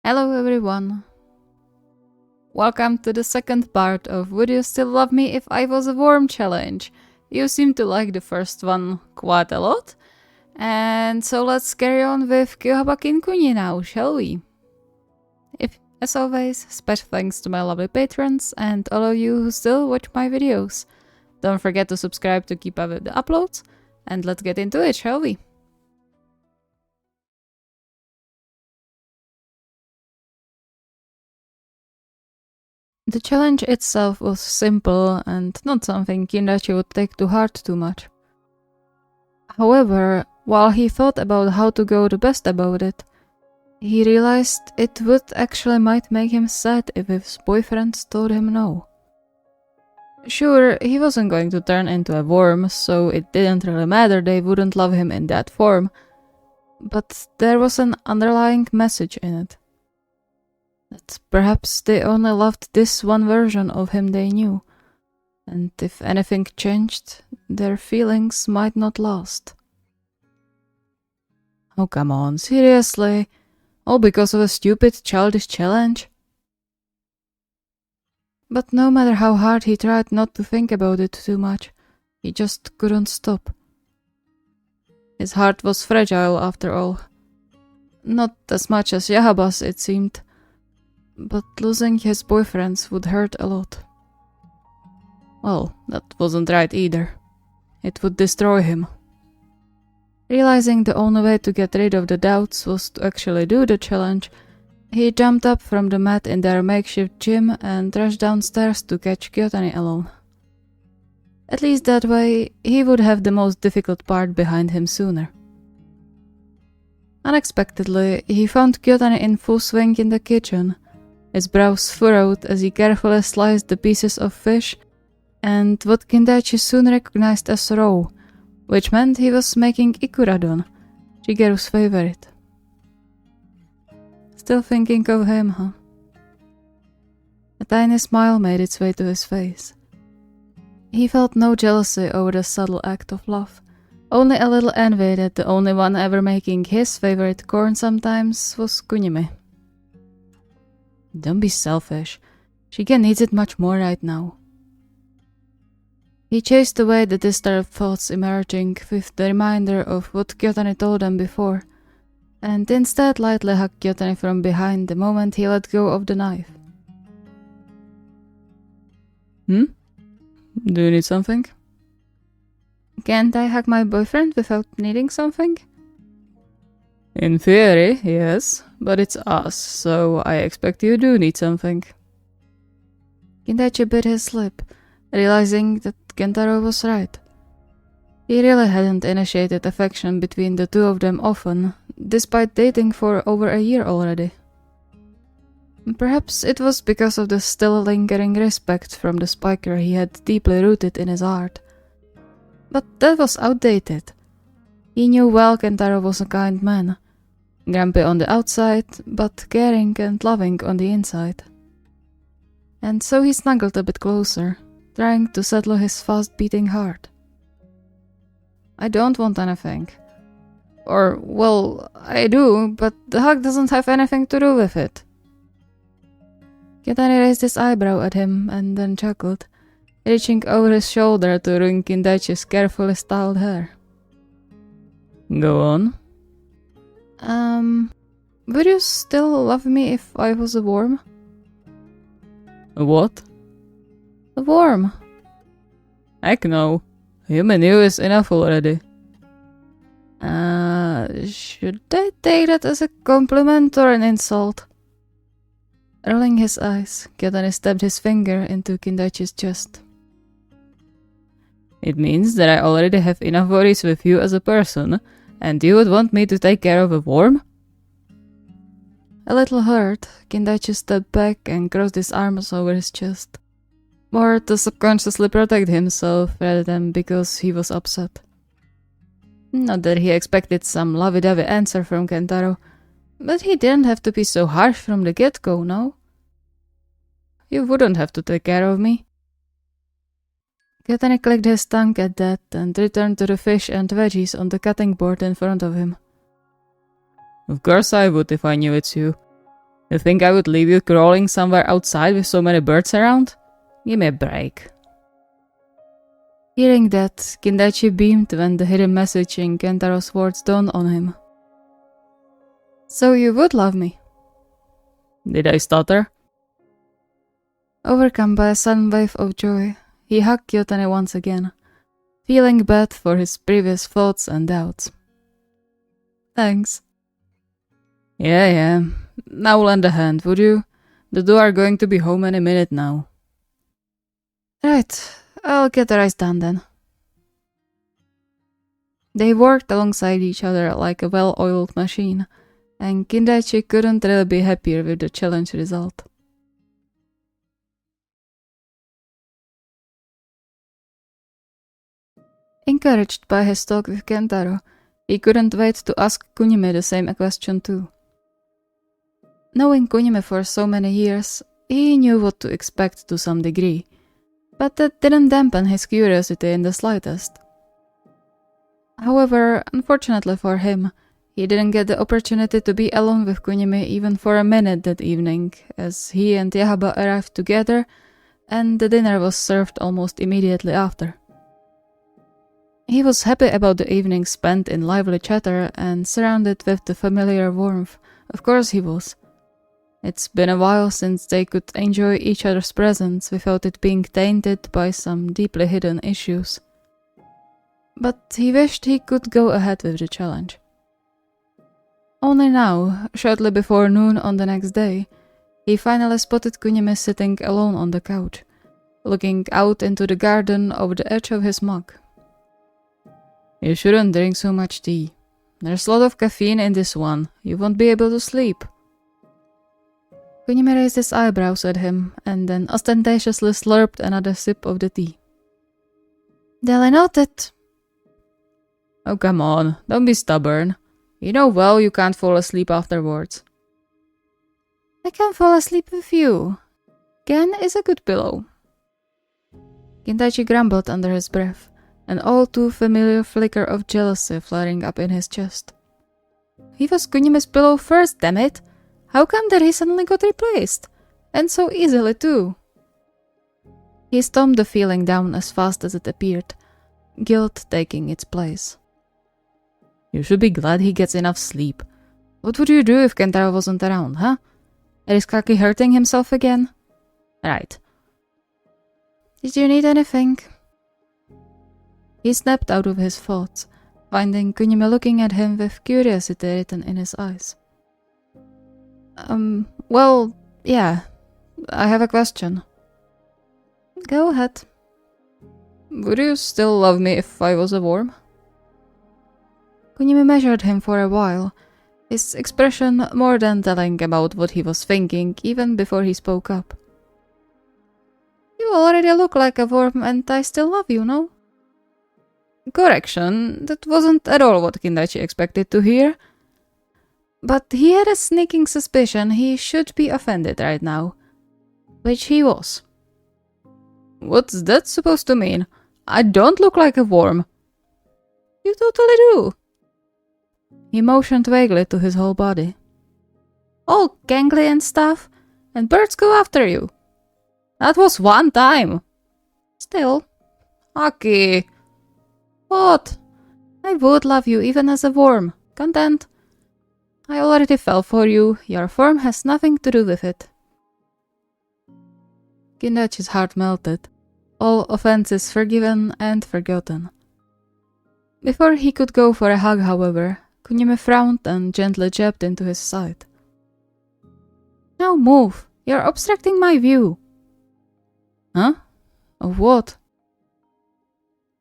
Hello everyone. Welcome to the second part of Would You Still Love Me If I Was a Worm challenge. You seem to like the first one quite a lot. And so let's carry on with KyouHabaKinKuni now, shall we? As always, special thanks to my lovely patrons and all of you who still watch my videos. Don't forget to subscribe to keep up with the uploads. And let's get into it, shall we? The challenge itself was simple and not something Kindachi would take to heart too much. However, while he thought about how to go the best about it, he realized it would actually might make him sad if his boyfriends told him no. Sure, he wasn't going to turn into a worm, so it didn't really matter they wouldn't love him in that form, but there was an underlying message in it. That perhaps they only loved this one version of him they knew, and if anything changed, their feelings might not last. Oh come on, seriously? All because of a stupid childish challenge? But no matter how hard he tried not to think about it too much, he just couldn't stop. His heart was fragile after all. Not as much as Yahaba's, it seemed. But losing his boyfriends would hurt a lot. Well, that wasn't right either. It would destroy him. Realizing the only way to get rid of the doubts was to actually do the challenge, he jumped up from the mat in their makeshift gym and rushed downstairs to catch Kyotani alone. At least that way, he would have the most difficult part behind him sooner. Unexpectedly, he found Kyotani in full swing in the kitchen, his brows furrowed as he carefully sliced the pieces of fish and what Kindachi soon recognized as raw, which meant he was making ikuradon, Shigeru's favorite. Still thinking of him, huh? A tiny smile made its way to his face. He felt no jealousy over the subtle act of love, only a little envy that the only one ever making his favorite corn sometimes was Kunimi. Don't be selfish. Shigen needs it much more right now. He chased away the disturbed thoughts emerging with the reminder of what Kyotani told them before, and instead lightly hugged Kyotani from behind the moment he let go of the knife. Do you need something? Can't I hug my boyfriend without needing something? In theory, yes, but it's us, so I expect you do need something. Kindachi bit his lip, realizing that Kentaro was right. He really hadn't initiated affection between the two of them often, despite dating for over a year already. Perhaps it was because of the still lingering respect from the spiker he had deeply rooted in his heart. But that was outdated. He knew well Kentaro was a kind man, grumpy on the outside, but caring and loving on the inside. And so he snuggled a bit closer, trying to settle his fast-beating heart. I don't want anything. Or, well, I do, but the hug doesn't have anything to do with it. Kyotani raised his eyebrow at him and then chuckled, reaching over his shoulder to wring Kindachi's carefully styled hair. Go on. Would you still love me if I was a worm? A what? A worm. Heck no. Human you is enough already. Should I take that as a compliment or an insult? Rolling his eyes, Kyotani stabbed his finger into Kindachi's chest. It means that I already have enough worries with you as a person, and you would want me to take care of a worm? A little hurt, Kindachi stepped back and crossed his arms over his chest, more to subconsciously protect himself rather than because he was upset. Not that he expected some lovey-dovey answer from Kentaro, but he didn't have to be so harsh from the get-go, no? You wouldn't have to take care of me. Kyotani clicked his tongue at that and returned to the fish and veggies on the cutting board in front of him. Of course I would if I knew it's you. You think I would leave you crawling somewhere outside with so many birds around? Give me a break. Hearing that, Kindaichi beamed when the hidden message in Kentaro's words dawned on him. So you would love me? Did I stutter? Overcome by a sudden wave of joy, he hugged Kyotani once again, feeling bad for his previous thoughts and doubts. Thanks. Yeah. Now lend a hand, would you? The two are going to be home any minute now. Right, I'll get the rice done then. They worked alongside each other like a well-oiled machine, and Kindaichi couldn't really be happier with the challenge result. Encouraged by his talk with Kentaro, he couldn't wait to ask Kunimi the same question too. Knowing Kunimi for so many years, he knew what to expect to some degree, but that didn't dampen his curiosity in the slightest. However, unfortunately for him, he didn't get the opportunity to be alone with Kunimi even for a minute that evening, as he and Yahaba arrived together, and the dinner was served almost immediately after. He was happy about the evening spent in lively chatter and surrounded with the familiar warmth. Of course he was. It's been a while since they could enjoy each other's presence without it being tainted by some deeply hidden issues. But he wished he could go ahead with the challenge. Only now, shortly before noon on the next day, he finally spotted Kunimi sitting alone on the couch, looking out into the garden over the edge of his mug. You shouldn't drink so much tea. There's a lot of caffeine in this one. You won't be able to sleep. Kunimi raised his eyebrows at him and then ostentatiously slurped another sip of the tea. Duly noted. Oh, come on. Don't be stubborn. You know well you can't fall asleep afterwards. I can fall asleep with you. Ken is a good pillow. Kindaichi grumbled under his breath, an all too familiar flicker of jealousy flaring up in his chest. He was Kunimi's pillow first, damn it! How come that he suddenly got replaced? And so easily, too. He stomped the feeling down as fast as it appeared, guilt taking its place. You should be glad he gets enough sleep. What would you do if Kentaro wasn't around, huh? Is Kaki hurting himself again? Right. Did you need anything? He snapped out of his thoughts, finding Kunimi looking at him with curiosity written in his eyes. Well, yeah. I have a question. Go ahead. Would you still love me if I was a worm? Kunimi measured him for a while, his expression more than telling about what he was thinking even before he spoke up. You already look like a worm and I still love you, no? Correction, that wasn't at all what Kindaichi expected to hear. But he had a sneaking suspicion he should be offended right now. Which he was. What's that supposed to mean? I don't look like a worm. You totally do. He motioned vaguely to his whole body. All gangly and stuff, and birds go after you. That was one time. Still. Aki. What? I would love you even as a worm. Content. I already fell for you. Your form has nothing to do with it. Kindaichi's heart melted. All offenses forgiven and forgotten. Before he could go for a hug, however, Kunimi frowned and gently jabbed into his side. Now move. You're obstructing my view. Huh? Of what?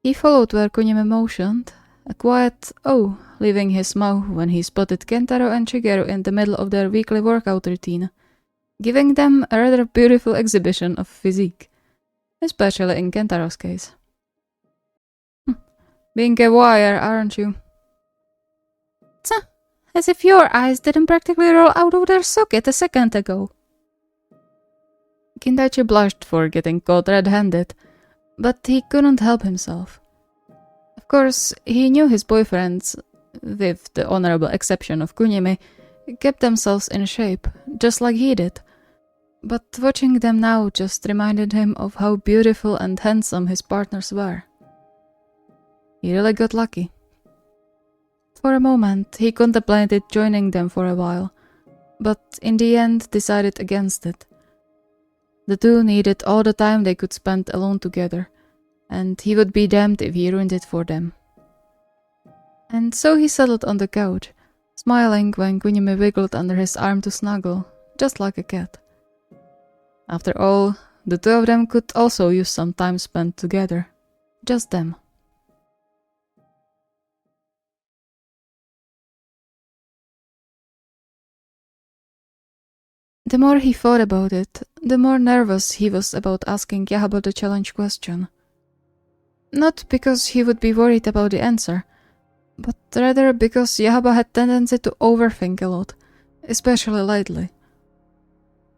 He followed where Kunimi motioned, a quiet "oh" leaving his mouth when he spotted Kentaro and Shigeru in the middle of their weekly workout routine, giving them a rather beautiful exhibition of physique, especially in Kentaro's case. Being a wire, aren't you? Tch, as if your eyes didn't practically roll out of their socket a second ago. Kindaichi blushed for getting caught red-handed, but he couldn't help himself. Of course, he knew his boyfriends, with the honorable exception of Kunimi, kept themselves in shape, just like he did. But watching them now just reminded him of how beautiful and handsome his partners were. He really got lucky. For a moment, he contemplated joining them for a while, but in the end decided against it. The two needed all the time they could spend alone together, and he would be damned if he ruined it for them. And so he settled on the couch, smiling when Kunimi wiggled under his arm to snuggle, just like a cat. After all, the two of them could also use some time spent together. Just them. The more he thought about it, the more nervous he was about asking Yahaba the challenge question. Not because he would be worried about the answer, but rather because Yahaba had tendency to overthink a lot, especially lately.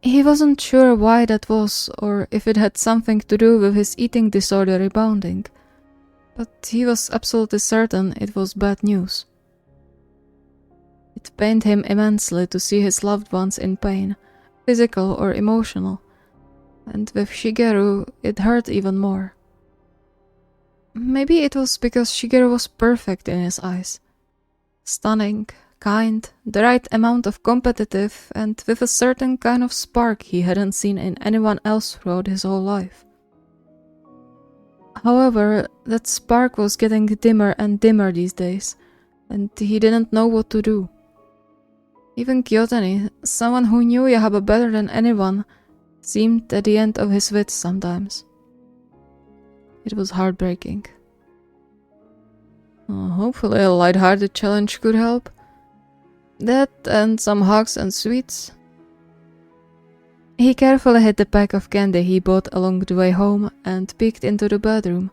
He wasn't sure why that was, or if it had something to do with his eating disorder rebounding, but he was absolutely certain it was bad news. It pained him immensely to see his loved ones in pain, physical or emotional, and with Shigeru it hurt even more. Maybe it was because Shigeru was perfect in his eyes. Stunning, kind, the right amount of competitive, and with a certain kind of spark he hadn't seen in anyone else throughout his whole life. However, that spark was getting dimmer and dimmer these days, and he didn't know what to do. Even Kyotani, someone who knew Yahaba better than anyone, seemed at the end of his wits sometimes. It was heartbreaking. Hopefully a light-hearted challenge could help. That and some hugs and sweets. He carefully hid the pack of candy he bought along the way home and peeked into the bedroom,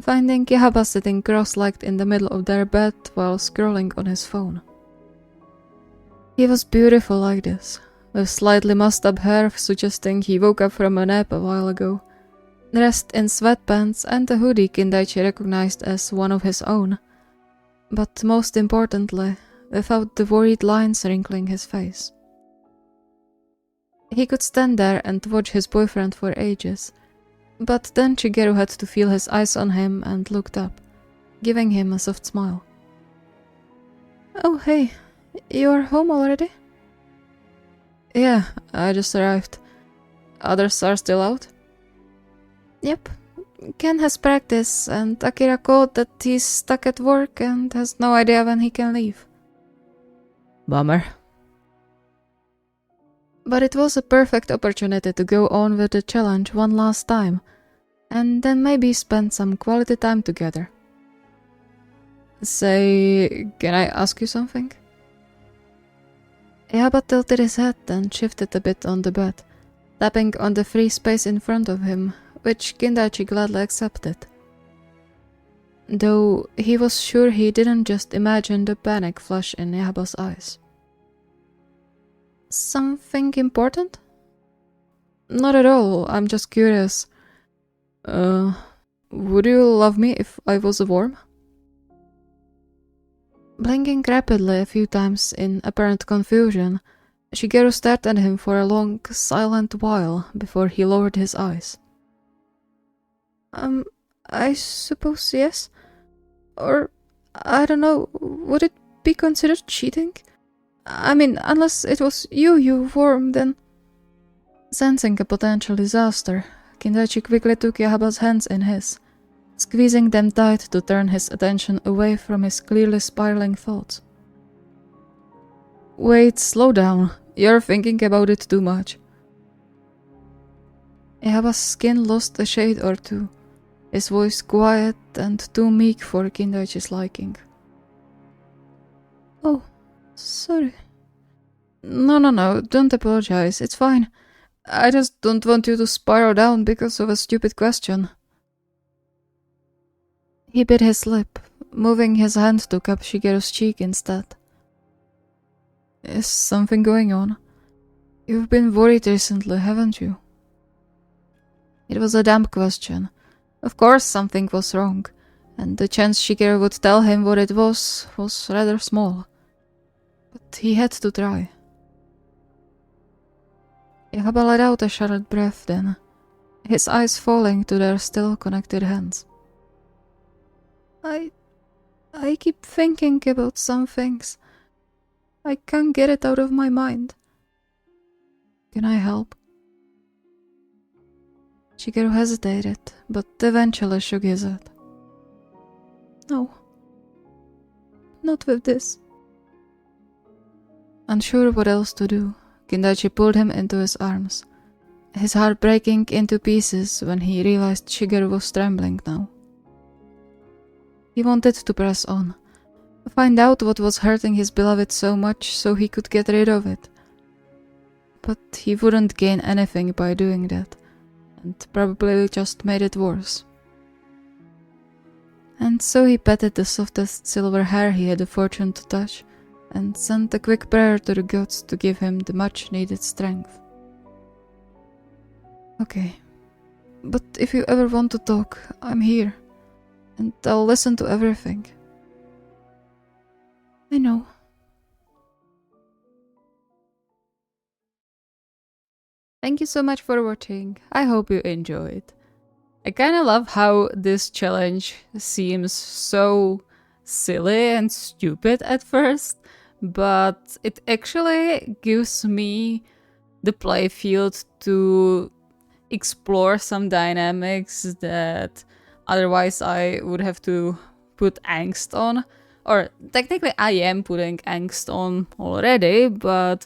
finding Yahaba sitting cross-legged in the middle of their bed while scrolling on his phone. He was beautiful like this, with slightly mussed up hair suggesting he woke up from a nap a while ago, dressed in sweatpants and a hoodie Kindaichi recognized as one of his own, but most importantly, without the worried lines wrinkling his face. He could stand there and watch his boyfriend for ages, but then Shigeru had to feel his eyes on him and looked up, giving him a soft smile. "Oh hey, you're home already?" "Yeah, I just arrived. Others are still out?" "Yep. Ken has practice, and Akira called that he's stuck at work and has no idea when he can leave." "Bummer." But it was a perfect opportunity to go on with the challenge one last time, and then maybe spend some quality time together. "Say, can I ask you something?" Yahaba tilted his head and shifted a bit on the bed, tapping on the free space in front of him, which Kindaichi gladly accepted. Though he was sure he didn't just imagine the panic flash in Yahaba's eyes. "Something important?" "Not at all, I'm just curious. Would you love me if I was a worm?" Blinking rapidly a few times in apparent confusion, Shigeru stared at him for a long, silent while before he lowered his eyes. I suppose yes. Or, I don't know, would it be considered cheating? I mean, unless it was you worm, then..." Sensing a potential disaster, Kindaichi quickly took Yahaba's hands in his, squeezing them tight to turn his attention away from his clearly spiraling thoughts. "Wait, slow down. You're thinking about it too much." Yahaba's skin lost a shade or two, his voice quiet and too meek for Kindaichi's liking. "Oh, sorry." No, don't apologize, it's fine. I just don't want you to spiral down because of a stupid question." He bit his lip, moving his hand to cup Shigeru's cheek instead. "Is something going on? You've been worried recently, haven't you?" It was a dumb question. Of course something was wrong, and the chance Shigeru would tell him what it was rather small. But he had to try. Yahaba let out a shuddered breath then, his eyes falling to their still connected hands. I keep thinking about some things. I can't get it out of my mind. Can I help? Shigeru hesitated, but eventually shook his head. No. Not with this. Unsure what else to do, Kindaichi pulled him into his arms, his heart breaking into pieces when he realized Shigeru was trembling now. He wanted to press on, find out what was hurting his beloved so much so he could get rid of it. But he wouldn't gain anything by doing that, and probably just made it worse. And so he patted the softest silver hair he had the fortune to touch, and sent a quick prayer to the gods to give him the much-needed strength. Okay, but if you ever want to talk, I'm here. And I'll listen to everything. I know. Thank you so much for watching. I hope you enjoyed. I kinda love how this challenge seems so silly and stupid at first, but it actually gives me the playfield to explore some dynamics that otherwise I would have to put angst on. Or technically I am putting angst on already, but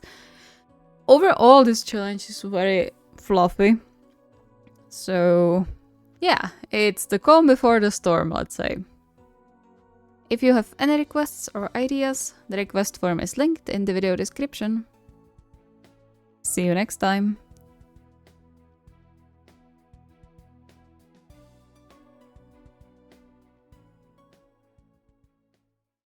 overall this challenge is very fluffy. So yeah, it's the calm before the storm, let's say. If you have any requests or ideas, the request form is linked in the video description. See you next time.